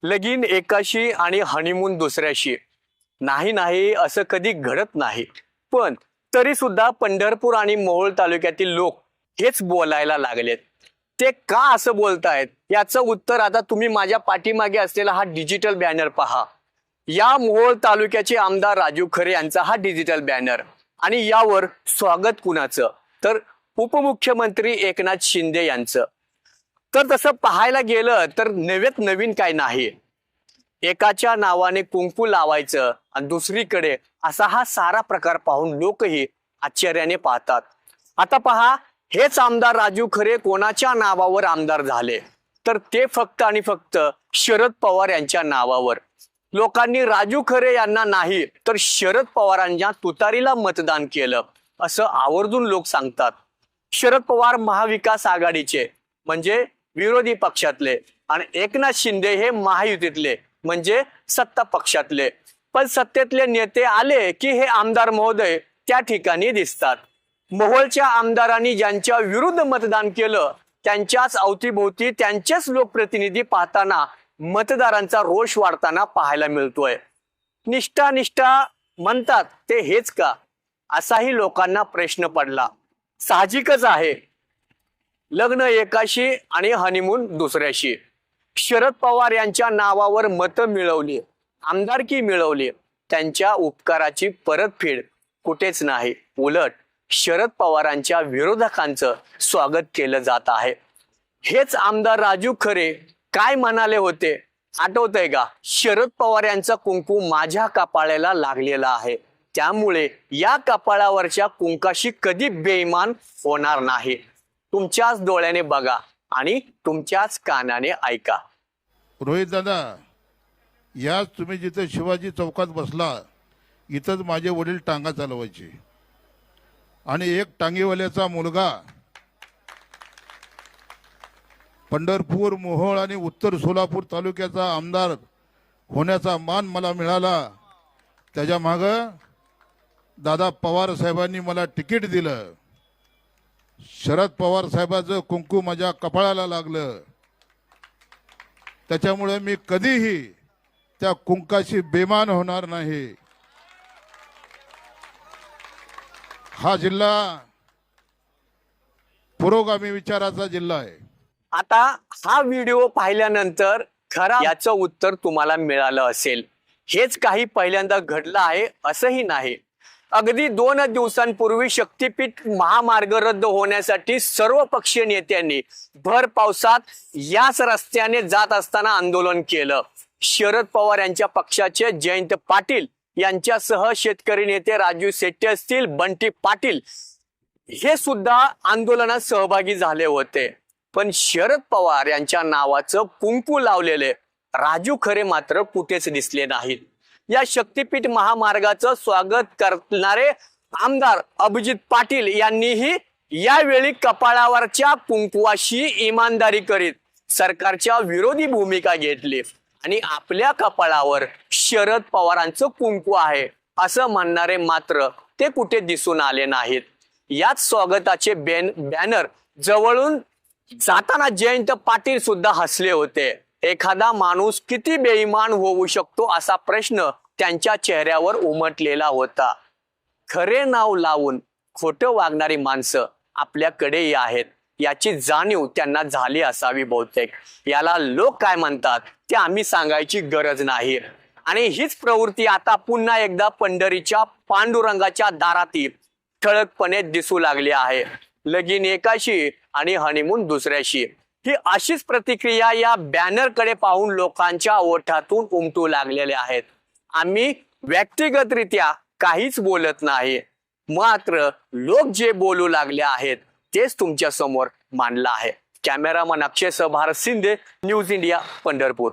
लगीन एकाशी आणि हनीमून दुसऱ्याशी. नाही नाही असं कधी घडत नाही. पण तरी सुद्धा पंढरपूर आणि मोहोळ तालुक्यातील लोक हेच बोलायला लागलेत. ते का असं बोलतायत याचं उत्तर आता तुम्ही माझ्या पाठीमागे असलेला हा डिजिटल बॅनर पहा. या मोहोळ तालुक्याचे आमदार राजू खरे यांचा हा डिजिटल बॅनर आणि यावर स्वागत कुणाचं तर उपमुख्यमंत्री एकनाथ शिंदे यांचं. तर तसं पाहायला गेलं तर नवीन काय नाही. एकाच्या नावाने कुंकू लावायचं आणि दुसरीकडे असा हा सारा प्रकार पाहून लोकही आश्चर्याने पाहतात. आता पहा, हेच आमदार राजू खरे कोणाच्या नावावर आमदार झाले तर ते फक्त आणि फक्त शरद पवार यांच्या नावावर. लोकांनी राजू खरे यांना नाही तर शरद पवारांच्या तुतारीला मतदान केलं असं आवर्जून लोक सांगतात. शरद पवार महाविकास आघाडीचे म्हणजे विरोधी पक्षातले आणि एकनाथ शिंदे हे महायुतीतले म्हणजे सत्ता पक्षातले. पण सत्तेतले नेते आले की हे आमदार महोदय त्या ठिकाणी दिसतात. मोहोळच्या आमदारांनी ज्यांच्या विरुद्ध मतदान केलं त्यांच्याच अवतीभोवती त्यांचेच लोकप्रतिनिधी पाहताना मतदारांचा रोष वाढताना पाहायला मिळतोय. निष्ठा निष्ठा म्हणतात ते हेच का असाही लोकांना प्रश्न पडला. साहजिकच आहे, लग्न एकाशी आणि हनीमून दुसऱ्याशी. शरद पवार यांच्या नावावर मतं मिळवली, आमदारकी मिळवली, त्यांच्या उपकाराची परतफेड कुठेच नाही. उलट शरद पवारांच्या विरोधकांचं स्वागत केलं जात आहे. हेच आमदार राजू खरे काय म्हणाले होते आठवतंय का? शरद पवार यांचा कुंकू माझ्या कपाळाला लागलेला आहे, त्यामुळे या कपाळावरच्या कुंकाशी कधी बेईमान होणार नाही. तुमच्याच डोळ्याने बघा आणि तुमच्याच कानाने ऐका. रोहित दादा, याच तुम्ही जिथे शिवाजी चौकात बसला इथंच माझे वडील टांगा चालवायचे आणि एक टांगेवाल्याचा मुलगा पंढरपूर, मोहोळ आणि उत्तर सोलापूर तालुक्याचा आमदार होण्याचा मान मला मिळाला. त्याच्या मागं दादा पवार साहेबांनी मला तिकीट दिलं. शरद पवार साहेबाचं कुंकू माझ्या कपाळाला लागलं. त्याच्यामुळे मी कधीही त्या कुंकाशी बेमान होणार नाही. हा जिल्हा पुरोगामी विचाराचा जिल्हा आहे. आता हा व्हिडिओ पाहिल्यानंतर खरा याचं उत्तर तुम्हाला मिळालं असेल. हेच काही पहिल्यांदा घडलं आहे असंही नाही. अगदी 2 दिवसांपूर्वी शक्तीपीठ महामार्ग रद्द होण्यासाठी सर्व पक्षीय नेत्यांनी भर पावसात याच रस्त्याने जात असताना आंदोलन केलं. शरद पवार यांच्या पक्षाचे जयंत पाटील यांच्यासह शेतकरी नेते राजू शेट्टी असतील, बंटी पाटील हे सुद्धा आंदोलनात सहभागी झाले होते. पण शरद पवार यांच्या नावाचं कुंकू लावलेले राजू खरे मात्र कुठेच दिसले नाहीत. या शक्तीपीठ महामार्गाचं स्वागत करणारे आमदार अभिजित पाटील यांनीही यावेळी कपाळावरच्या कुंकवाशी इमानदारी करीत सरकारच्या विरोधी भूमिका घेतली आणि आपल्या कपाळावर शरद पवारांचं कुंकू आहे असं म्हणणारे मात्र ते कुठे दिसून आले नाहीत. याच स्वागताचे बॅनर जवळून जाताना जयंत पाटील सुद्धा हसले होते. एखादा माणूस किती बेईमान होऊ शकतो असा प्रश्न त्यांच्या चेहऱ्यावर उमटलेला होता. खरे नाव लावून खोटं वागणारी माणसं आपल्याकडेही आहेत याची जाणीव त्यांना झाली असावी बहुतेक. याला लोक काय म्हणतात ते आम्ही सांगायची गरज नाही. आणि हीच प्रवृत्ती आता पुन्हा एकदा पंढरीच्या पांडुरंगाच्या दाराती ठळकपणे दिसू लागली आहे. लगीन एकाशी आणि हनीमून दुसऱ्याशी ही अशीच प्रतिक्रिया या बॅनरकडे पाहून लोकांच्या ओठातून उमटू लागलेल्या आहेत. आम्ही व्यक्तिगतरित्या काहीच बोलत नाही, मात्र लोक जे बोलू लागले आहेत तेच तुमच्या समोर मांडलं आहे. कॅमेरामन अक्षय भारत शिंदे, न्यूज इंडिया, पंढरपूर.